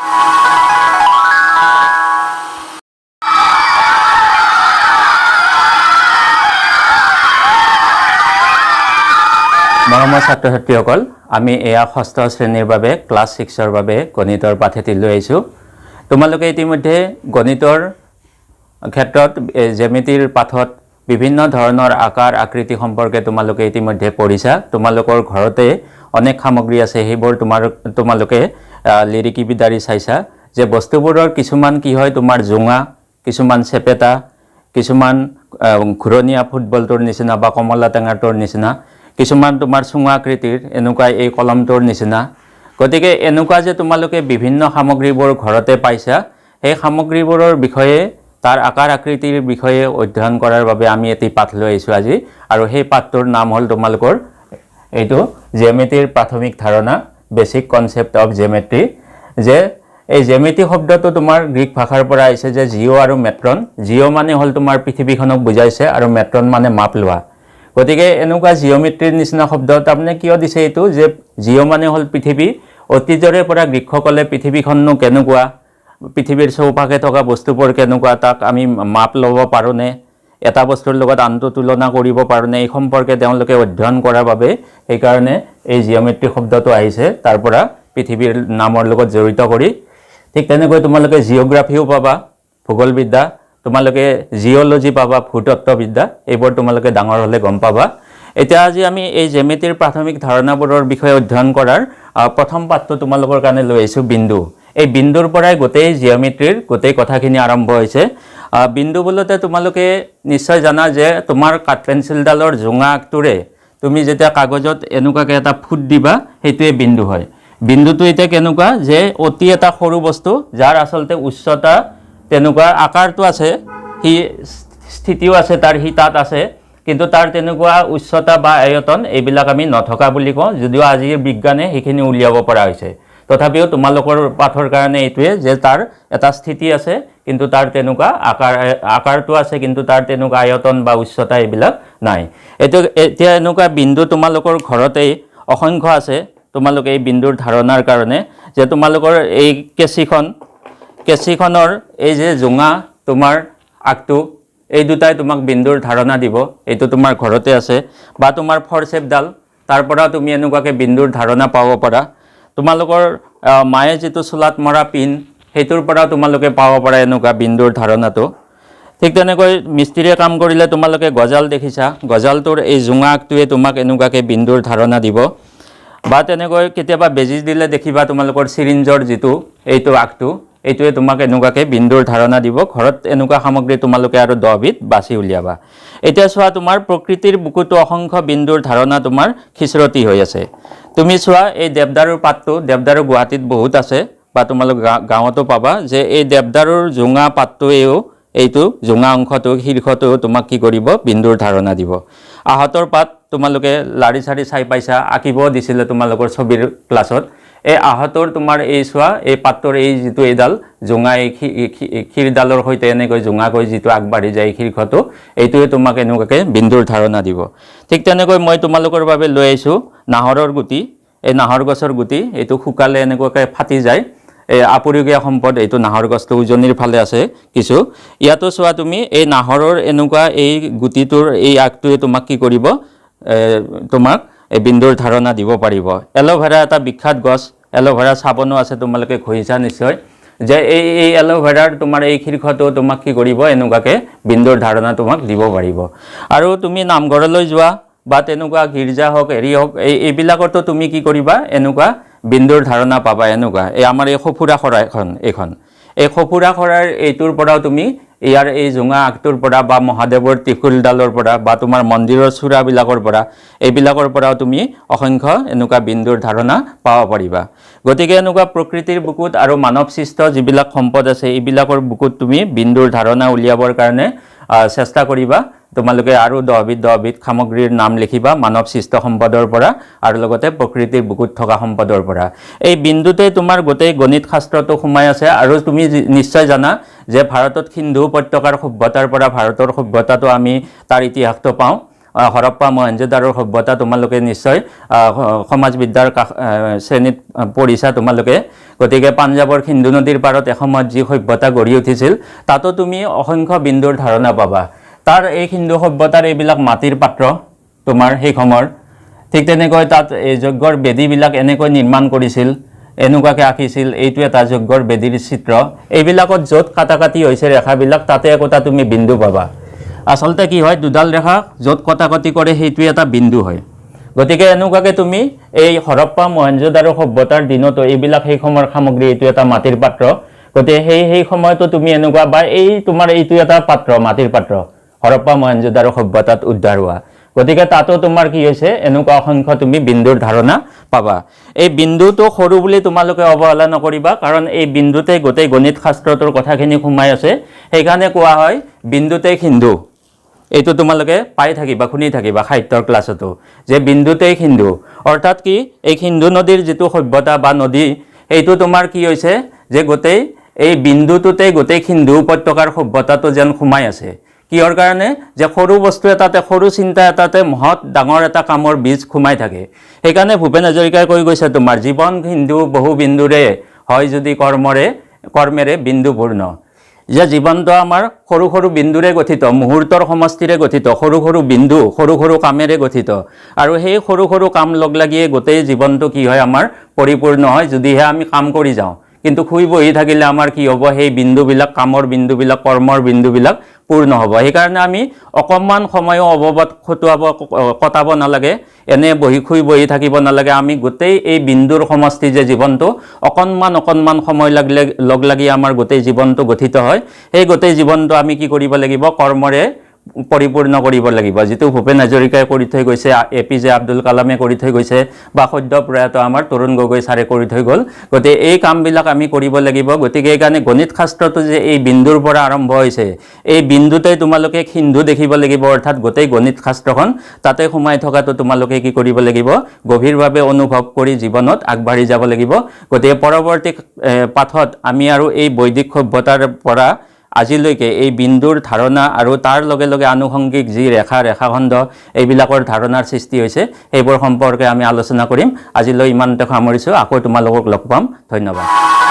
মৰমৰ ছাত্ৰ-ছাত্ৰীসকল, আমি এয়া ষষ্ঠ শ্ৰেণীৰ বাবে ক্লাছ 6ৰ বাবে গণিতৰ পাঠ এটি লৈ আহিছোঁ। তোমালোকে ইতিমধ্যে গণিতৰ ক্ষেত্ৰত জ্যামিতিৰ পাঠত বিভিন্ন ধৰণৰ আকাৰ আকৃতি সম্পৰ্কে তোমালোকে ইতিমধ্যে পঢ়িছা। তোমালোকৰ ঘৰতে অনেক সামগ্ৰী আছে, সেইবোৰ তোমালোকে লিৰিকি বিদাৰি চাইছা যে বস্তুবোৰৰ কিছুমান কি হয়, তোমাৰ জোঙা, কিছুমান চেপেটা, কিছুমান ঘূৰণীয়া ফুটবলটোৰ নিচিনা বা কমলা টেঙাটোৰ নিচিনা, কিছুমান তোমাৰ চুঙা আকৃতিৰ এনেকুৱা এই কলমটোৰ নিচিনা। গতিকে এনেকুৱা যে তোমালোকে বিভিন্ন সামগ্ৰীবোৰ ঘৰতে পাইছা, সেই সামগ্ৰীবোৰৰ বিষয়ে তাৰ আকাৰ আকৃতিৰ বিষয়ে অধ্যয়ন কৰাৰ বাবে আমি এটি পাঠ লৈ আহিছোঁ আজি। আৰু সেই পাঠটোৰ নাম হ'ল তোমালোকৰ এইটো জ্যামিতিৰ প্ৰাথমিক ধাৰণা, বেচিক কনচেপ্ট অফ জ্যামিতি। যে এই জ্যামিতি শব্দটো তোমাৰ গ্ৰীক ভাষাৰ পৰা আহিছে, যে জিঅ' আৰু মেট্ৰন। জিঅ' মানে হ'ল তোমাৰ পৃথিৱীখনক বুজাইছে আৰু মেট্ৰন মানে মাপ লোৱা। গতিকে এনেকুৱা জিঅ'মেট্ৰিৰ নিচিনা শব্দ তাৰমানে কিয় দিছে এইটো, যে জিঅ' মানে হ'ল পৃথিৱী। অতীজৰে পৰা গ্ৰীকসকলে পৃথিৱীখননো কেনেকুৱা, পৃথিৱীৰ চৌপাশে থকা বস্তুবোৰ কেনেকুৱা, তাক আমি মাপ ল'ব পাৰোঁনে, এটা বস্তুৰ লগত আনটো তুলনা কৰিব পাৰোঁনে, এই সম্পৰ্কে তেওঁলোকে অধ্যয়ন কৰাৰ বাবে সেইকাৰণে এই জিঅ'মেট্ৰি শব্দটো আহিছে, তাৰ পৰা পৃথিৱীৰ নামৰ লগত জড়িত কৰি। ঠিক তেনেকৈ তোমালোকে জিঅ'গ্ৰাফিও পাবা, ভূগোলবিদ্যা, তোমালোকে জিঅ'লজি পাবা, ভূতত্ত্ববিদ্যা, এইবোৰ তোমালোকে ডাঙৰ হ'লে গম পাবা। এতিয়া আজি আমি এই জ্যামিতিৰ প্ৰাথমিক ধাৰণাবোৰৰ বিষয়ে অধ্যয়ন কৰাৰ প্ৰথম পাঠটো তোমালোকৰ কাৰণে লৈ আহিছোঁ, বিন্দু। এই বিন্দুৰ পৰাই গোটেই জিঅ'মেট্ৰিৰ গোটেই কথাখিনি আৰম্ভ হৈছে। বিন্দু বোলোতে তোমালোকে নিশ্চয় জানা যে তোমাৰ কাঠ পেঞ্চিলডালৰ জোঙা আগটোৰে তুমি যেতিয়া কাগজত এনেকুৱাকৈ এটা ফুট দিবা, সেইটোৱে বিন্দু হয়। বিন্দুটো এতিয়া কেনেকুৱা, যে অতি এটা সৰু বস্তু যাৰ আচলতে উচ্চতা তেনেকুৱা, আকাৰটো আছে, সি স্থিতিও আছে তাৰ, সি তাত আছে, কিন্তু তাৰ তেনেকুৱা উচ্চতা বা আয়তন এইবিলাক আমি নথকা বুলি কওঁ, যদিও আজিৰ বিজ্ঞানে সেইখিনি উলিয়াব পৰা হৈছে। তথাপিও তোমালোকৰ পাঠৰ কাৰণে এইটোৱে, যে তাৰ এটা স্থিতি আছে, কিন্তু তাৰ তেনেকুৱা আকাৰটো আছে, কিন্তু তাৰ তেনেকুৱা আয়তন বা উচ্চতা এইবিলাক নাই। এতিয়া এনেকুৱা বিন্দু তোমালোকৰ ঘৰতেই অসংখ্য আছে। তোমালোকে এই বিন্দুৰ ধাৰণাৰ কাৰণে যে তোমালোকৰ এই কেঁচিখনৰ এই যে জোঙা তোমাৰ আগটো, এই দুটাই তোমাক বিন্দুৰ ধাৰণা দিব। এইটো তোমাৰ ঘৰতে আছে। বা তোমাৰ ফৰচেপডাল, তাৰ পৰা তুমি এনেকুৱাকৈ বিন্দুৰ ধাৰণা পাব পাৰা। তোমালোকৰ মায়ে যিটো চোলাত মৰা পিন, সেইটোৰ পৰা তোমালোকে পাব পাৰা এনেকুৱা বিন্দুৰ ধাৰণাটো। ঠিক তেনেকৈ মিস্ত্ৰীয়ে কাম কৰিলে তোমালোকে গজাল দেখিছা, গজালটোৰ এই জোঙা আগটোৱে তোমাক এনেকুৱাকৈ বিন্দুৰ ধাৰণা দিব। বা তেনেকৈ কেতিয়াবা বেজি দিলে দেখিবা তোমালোকৰ চিৰিঞ্জৰ যিটো এইটো আগটো, এইটোৱে তোমাক এনেকুৱাকৈ বিন্দুৰ ধাৰণা দিব। ঘৰত এনেকুৱা সামগ্ৰী তোমালোকে আৰু 10 বিধ বাছি উলিয়াবা। এতিয়া চোৱা, তোমাৰ প্ৰকৃতিৰ বুকুতো অসংখ্য বিন্দুৰ ধাৰণা তোমাৰ খিচৰতি হৈ আছে। তুমি চোৱা, এই দেৱদাৰুৰ পাতটো, দেৱদাৰু গুৱাহাটীত বহুত আছে বা তোমালোক গাঁৱতো পাবা, যে এই দেৱদাৰুৰ জোঙা পাতটোৱেও এইটো জোঙা অংশটো, শীৰ্ষটো তোমাক কি কৰিব, বিন্দুৰ ধাৰণা দিব। আহঁতৰ পাত তোমালোকে লাৰি চাৰি চাই পাইছা, আঁকিবও দিছিলে তোমালোকৰ ছবিৰ ক্লাছত। এই আহঁতৰ তোমাৰ এই চোৱা, এই পাতটোৰ এই যিটো এইডাল জোঙা, এই ক্ষীৰডালৰ সৈতে এনেকৈ জোঙাকৈ যিটো আগবাঢ়ি যায় শীৰ্ষটো, এইটোৱে তোমাক এনেকুৱাকৈ বিন্দুৰ ধাৰণা দিব। ঠিক তেনেকৈ মই তোমালোকৰ বাবে লৈ আহিছোঁ নাহৰৰ গুটি। এই নাহৰ গছৰ গুটি, এইটো শুকালে এনেকুৱাকৈ ফাটি যায়। এই আপুৰুগীয়া সম্পদ, এইটো নাহৰ গছটো উজনিৰ ফালে আছে কিছু। ইয়াতো চোৱা তুমি, এই নাহৰৰ এনেকুৱা এই গুটিটোৰ এই আগটোৱে তোমাক কি কৰিব, তোমাক এই বিন্দুৰ ধাৰণা দিব পাৰিব। এল'ভেৰা এটা বিখ্যাত গছ, এল'ভেৰা চাবোনো আছে, তোমালোকে ঘঁহিছা নিশ্চয়, যে এই এল'ভেৰাৰ তোমাৰ এই শীৰ্ষটো তোমাক কি কৰিব, এনেকুৱাকৈ বিন্দুৰ ধাৰণা তোমাক দিব পাৰিব। আৰু তুমি নামঘৰলৈ যোৱা বা তেনেকুৱা গীৰ্জা হওক, হেৰি হওক, এইবিলাকতো তুমি কি কৰিবা, এনেকুৱা বিন্দুৰ ধাৰণা পাবা। এনেকুৱা এই আমাৰ এই সঁফুৰা শৰাইখন, এই সঁফুৰা শৰাইৰ এইটোৰ পৰাও তুমি ইয়াৰ এই জোঙা আগটোৰ পৰা বা মহাদেৱৰ ত্ৰিশূলডালৰ পৰা বা তোমাৰ মন্দিৰৰ চূড়াবিলাকৰ পৰা, এইবিলাকৰ পৰাও তুমি অসংখ্য এনেকুৱা বিন্দুৰ ধাৰণা পাব পাৰিবা। গতিকে এনেকুৱা প্ৰকৃতিৰ বুকুত আৰু মানৱ সৃষ্ট যিবিলাক সম্পদ আছে, এইবিলাকৰ বুকুত তুমি বিন্দুৰ ধাৰণা উলিয়াবৰ কাৰণে চেষ্টা কৰিবা। তোমালোকে আৰু 10 বিধ সামগ্ৰীৰ নাম লিখিবা, মানৱ সৃষ্ট সম্পদৰ পৰা আৰু লগতে প্ৰকৃতিৰ বুকুত থকা সম্পদৰ পৰা। এই বিন্দুতে তোমাৰ গোটেই গণিত শাস্ত্ৰটো সোমাই আছে। আৰু তুমি নিশ্চয় জানা যে ভাৰতত সিন্ধু উপত্যকাৰ সভ্যতাৰ পৰা ভাৰতৰ সভ্যতাটো আমি তাৰ ইতিহাসটো পাওঁ। হৰপ্পা মহেঞ্জোদাৰোৰ সভ্যতা তোমালোকে নিশ্চয় সমাজ বিদ্যাৰ শ্ৰেণীত পঢ়িছা তোমালোকে গতিকে পাঞ্জাবৰ সিন্ধু নদীৰ পাৰত এসময়ত যি সভ্যতা গঢ়ি উঠিছিল তাতো তুমি অসংখ্য বিন্দুৰ ধাৰণা পাবা তাৰ এই সিন্ধু সভ্যতাৰ এইবিলাক মাটিৰ পাত্ৰ তোমাৰ সেই সময়ৰ ঠিক তেনেকৈ তাত এই যজ্ঞৰ বেদীবিলাক এনেকৈ নিৰ্মাণ কৰিছিল এনেকুৱাকৈ আঁকিছিল এইটো এটা যজ্ঞৰ বেদীৰ চিত্ৰ এইবিলাকত য'ত কাটাকাটি হৈছে ৰেখাবিলাক তাতে একোটা তুমি বিন্দু পাবা আচলতে কি হয় দুডাল ৰেখা য'ত কটাকটি কৰে সেইটো এটা বিন্দু হয় গতিকে এনেকুৱাকৈ তুমি এই হৰপ্পা মহেঞ্জোদাৰো সভ্যতাৰ দিনতো এইবিলাক সেই সময়ৰ সামগ্ৰী এইটো এটা মাটিৰ পাত্ৰ গতিকে সেই সময়তো তুমি এনেকুৱা বা এই তোমাৰ এইটো এটা পাত্ৰ মাটিৰ পাত্ৰ হৰপ্পা মহেঞ্জোদাৰো সভ্যতাত উদ্ধাৰ হোৱা গতিকে তাতো তোমাৰ কি হৈছে এনেকুৱা অসংখ্য তুমি বিন্দুৰ ধাৰণা পাবা এই বিন্দুটো সৰু বুলি তোমালোকে অৱহেলা নকৰিবা কাৰণ এই বিন্দুতে গোটেই গণিত শাস্ত্ৰটোৰ কথাখিনি সোমাই আছে সেইকাৰণে কোৱা হয় বিন্দুতে সিন্ধু এইটো তোমালোকে পাই থাকিবা শুনি থাকিবা সাহিত্যৰ ক্লাছতো যে বিন্দুতে সিন্ধু অৰ্থাৎ কি এই সিন্ধু নদীৰ যিটো সভ্যতা বা নদী এইটো তোমাৰ কি হৈছে যে গোটেই এই বিন্দুটোতে গোটেই সিন্ধু উপত্যকাৰ সভ্যতাটো যেন সোমাই আছে কিহৰ কাৰণে যে সৰু বস্তু এটাতে সৰু চিন্তা এটাতে মহৎ ডাঙৰ এটা কামৰ বীজ সোমাই থাকে সেইকাৰণে ভূপেন হাজৰিকাই কৈ গৈছে তোমাৰ জীৱন সিন্ধু বহু বিন্দুৰে হয় যদি কৰ্মেৰে বিন্দু পূৰ্ণ যে জীৱনটো আমাৰ সৰু সৰু বিন্দুৰে গঠিত মুহূৰ্তৰ সমষ্টিৰে গঠিত সৰু সৰু বিন্দু সৰু সৰু কামেৰে গঠিত আৰু সেই সৰু সৰু কাম লগ লাগিয়ে গোটেই জীৱনটো কি হয় আমাৰ পৰিপূৰ্ণ হয় যদিহে আমি কাম কৰি যাওঁ কিন্তু শুই বহি থাকিলে আমাৰ কি হ'ব সেই বিন্দুবিলাক কামৰ বিন্দুবিলাক কৰ্মৰ বিন্দুবিলাক পূৰ্ণ হ'ব সেইকাৰণে আমি অকণমান সময়ো অৱবত কটাব নালাগে এনে শুই বহি থাকিব নালাগে আমি গোটেই এই বিন্দুৰ সমষ্টি যে জীৱনটো অকণমান সময় লগ লাগি আমাৰ গোটেই জীৱনটো গঠিত হয় সেই গোটেই জীৱনটো আমি কি কৰিব লাগিব কৰ্মৰে পৰিপূৰ্ণ কৰিব লাগিব যেটো ভূপেন হাজৰিকাই কৰি থৈ গৈছে APJ আব্দুল কালামে কৰি থৈ গৈছে বা সদ্য প্ৰয়াত আমাৰ তৰুণ গগৈ ছাৰে কৰি থৈ গ'ল গতিকে এই কামবিলাক আমি কৰিব লাগিব গতিকে এইকাৰণে গণিত শাস্ত্ৰটো যে এই বিন্দুৰ পৰা আৰম্ভ হৈছে এই বিন্দুতে তোমালোকে সিন্ধু দেখিব লাগিব অৰ্থাৎ গোটেই গণিত শাস্ত্ৰখন তাতে সোমাই থকাটো তোমালোকে কি কৰিব লাগিব গভীৰভাৱে অনুভৱ কৰি জীৱনত আগবাঢ়ি যাব লাগিব গতিকে পৰৱৰ্তী পাঠত আমি আৰু এই বৈদিক সভ্যতাৰ পৰা আজিলৈকে এই বিন্দুৰ ধাৰণা আৰু তাৰ লগে লগে আনুষংগিক যি ৰেখাখণ্ড এইবিলাকৰ ধাৰণাৰ সৃষ্টি হৈছে সেইবোৰ সম্পৰ্কে আমি আলোচনা কৰিম আজিলৈ ইমানতে সামৰিছোঁ আকৌ তোমালোকক লগ পাম ধন্যবাদ